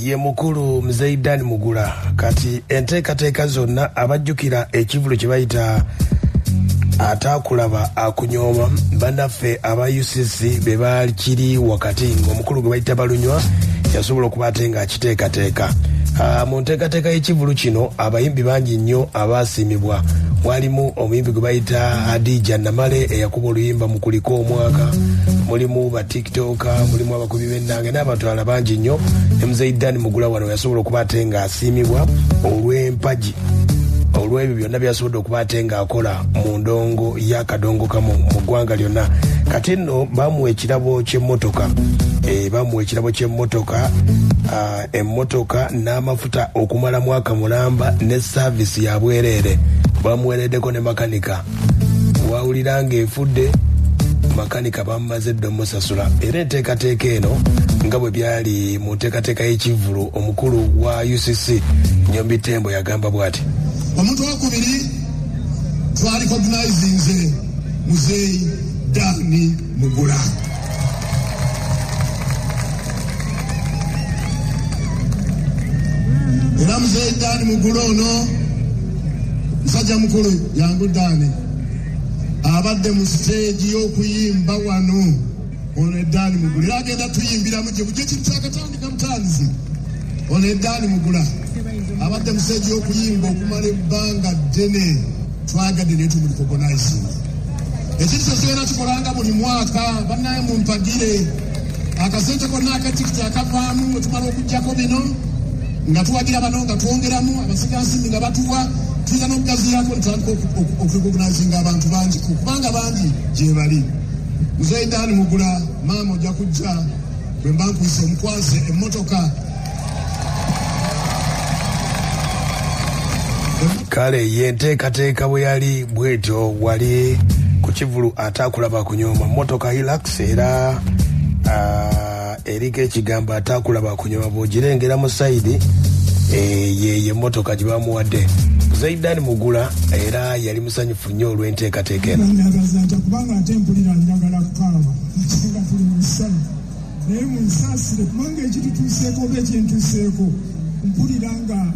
Ye mukulu Mzeidan Mugula kati enteekateeka zonna abajjukira ekivulu kye bayita ataakulaba akunyooma bannaffe aba UCC be bakiri wakati ng'omukulu gwe bayita Balunywa yasobola okuba ate ng'akiteekateeka. Mu nteekateeka y'ekivulu kino abayimbi bangi nnyo abaasiimibwa. Walimu omuyimbi gwe bayita Hadija Namale eyakuba oluyimba mu kuliko omwaka, mulimu ba TikToker, mulimu abakubi b'ennanga n'abatwala bangi nnyo. Mzeidan Mugula wano yasobola okuba ate ng'asiimibwa olw'empagi olw'ebyo byonna byasobodde okuba ate ng'akola mu ndongo y'akadongo kamu mu ggwanga lyonna. Kati nno bamuwa ekirabo ky'emmotoka, bamuwa ekirabo ky'emmotoka, emmotoka n'amafuta okumala mwaka mulamba ne saavisi ya bwereere. Bamuwereddeko ne makanika, wawulira ng'efudde makanika bamumaze dda omusasula. Era enteekateeka eno nga bwe byali mu nteekateeka y'ekivulu, omukulu wa UCC Nyombi Tembo yagamba bw'ati: omuntu wakubiri twarecognize Mzeidan Mugula. Era Mzeidan Mugula ono musajja mukulu yangu Dani abadde mu stage y'okuyimba wano. Ono Dani Mugula agenda tuyimbiramu gye bujje kintu kyakatandika mutandizi. Ono Dani Mugula abadde mu stage y'okuyimba okumala ebbanga ddene. Twagadde ne tumulicognize. Ekintu kyonna tukolanga buli mwaka bannaye mumpagire akasente konna akatikiti akavaamu we tumala okuggyako bino nga tuwagira bano nga twongeramu abasigansimbi nga batuwa tuyina n'okugazirako ntandika okurecognizinga abantu bangi kubanga bangi gye bali. Mzeidan Mugula maama ojja kujja bwe mba nkuyise omukwase emmotoka. Kale yenteekateeka bwe yali bwetyo wali ku kivulu ataakulaba akunyooma mmotoka Hilux era eriko ekigambo ataakulaba akunyooma bw'ogirengera mu sayidi ye mmotoka gye bamuwadde. Mzeidan Mugula era yali musanyufu nnyo olw'enteekateeka eno. Kubanga ate mpulira njagala kukaaba nga tuli mu ssala naye mu nsaasire kubanga ekitutuuseeko oba ekintuuseeko mpulira nga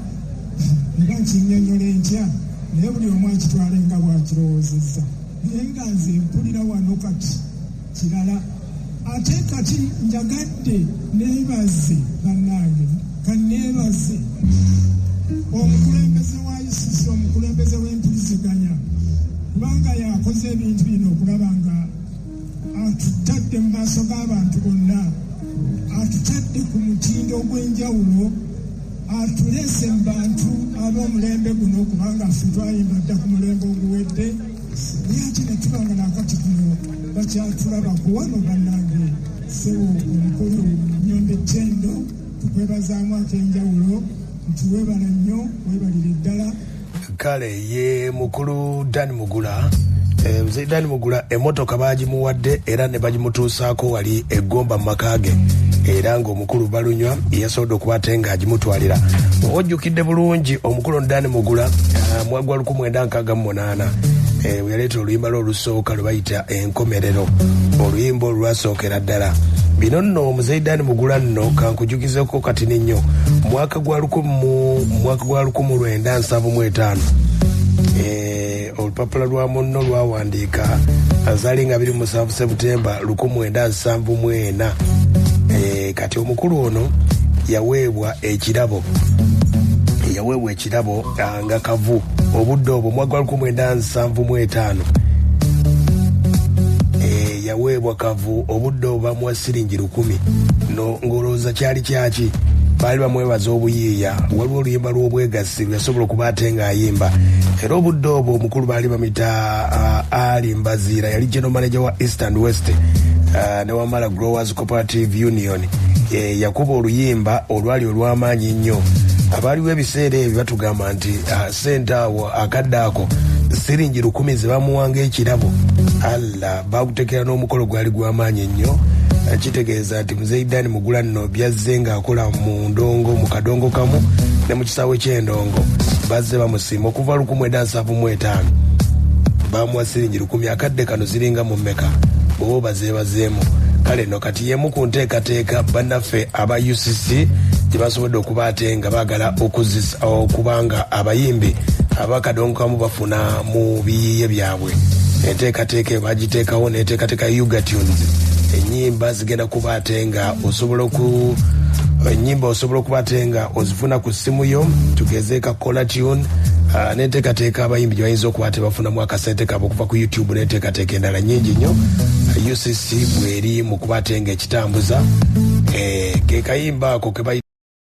nkinnyonnyola entya naye buli omu akitwale nga bw'akirowoozezza naye nga nze mpulira wano kati kirala. Ate kati njagadde neebaze bannange kanneebaze omukulembeze wa UCC, omukulembeze w'empuliziganya, kubanga yakoze ebintu bino okulaba nga atutadde mu maaso g'abantu bonna, atutadde ku mutindo ogw'enjawulo, atuleese mu bantu ab'omulembe guno kubanga ffe twayimba dda ku mulembe oguwedde. Lwaki ne tubanga nakati kuno bakyatulaba kuwano bannange sewo omukulu Nyombi Tembo tukwebazaamu ak'enjawulo nti weebala nnyo weebalire ddala. Kale ye mukulu Dani Mugula, Mzeidan Mugula emmotoka baagimuwadde era ne bagimutuusaako wali eggomba mu maka ge era ng'omukulu Balunywa yasobodde okuba ate ng'agimutwalira. Ojjukidde bulungi omukulu Dani Mugula mwaka gwa 1968 yaleeta oluyimba lwe olusooka lwe bayita enkomerero, oluyimba olwasookera ddala. Bino nno Mzeidan Mugula nno kankujugizeko kati nnyo mwaka gwa 1975 olupapula lwa munno lwawandiika azaali nga 27 Septemba 1974. Kati omukulu ono yaweebwa ekirabo nga kavu obudde obwo mwaka gwa 1975 yaweebwa kavu obudde obwo bamuwa siringi 10 no ngolooza kyali kyaki baali bamwebaza obuyiiya. Waliwo oluyimba lw'obwegassi lwe okuba ate ng'ayimba era obudde obwo omukulu baali bamita Ali Mbaziira, yali general manager wa East and West ne Wamala Growers Cooperative Union. Yakuba oluyimba olwali olw'amaanyi nnyo. Abaaliwo ebiseera ebyo batugamba nti sente awo akadde ako siringi 10 ze bamuwanga ekirabo. Alla bakutekera n'omukolo gwali gw'amaanyi nnyo. Kitegeeza nti Mzeidan Mugula nno byazze ng'akola mu ndongo mu kadongo kamu ne mu kisaawe ky'endongo bazze bamusiima okuva 1975 bamuwa siringi 10. Akadde kano ziringa mu mmeka bw'oba bazeebazeemu kale no kati yemu ku nteekateeka bannaffe aba UCC gye basobodde okuba ate nga baagala okubanga abayimbi abakadonkamu bafuna mu biyiiye byabwe. Enteekateeka bagiteekawo n'enteekateeka Yuga Tunes. Ennyimba zigenda kuba ate nga osobola okuba ate nga ozifuna ku ssimu yo, tugeze ka Kola Tune. N'enteekateeka abayimbi gye bayinza okuba ate bafunamu akasente kabo okuva ku YouTube n'enteekateeka endala nnyingi nnyo. UCC bw'eri mu kuba ate nga ekitambuza ke kayimba ako ke bayita